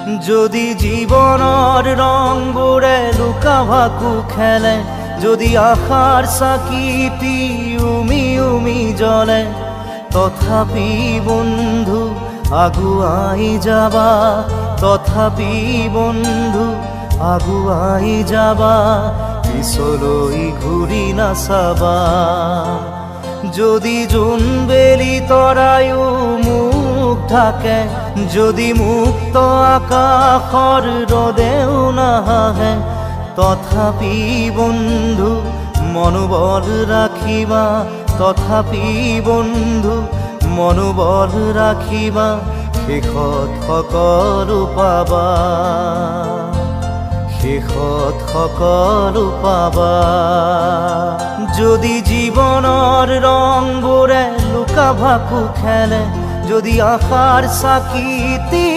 যদি জীবনৰ ৰংবোৰে লুকা ভাকু খেলে, যদি আশাৰ চাকিটি উমি উমি জ্বলে, তথাপি বন্ধু আগুৱাই যাবা, তথাপি বন্ধু আগুৱাই যাবা, পিছলৈ ঘূৰি নাচাবা। যদি জোনবেলি তৰায়ো মুখ ঢাকে, যদি মুক্ত আকাশৰ ৰদেও নাহাহে, তথাপি বন্ধু মনোবল ৰাখিবা, তথাপি বন্ধু মনোবল ৰাখিবা, শেষত সকলো পাবা, শেষত সকলো পাবা। যদি জীৱনৰ ৰংবোৰে লুকা ভাকু খেলে, যদি আশাৰ চাকিটি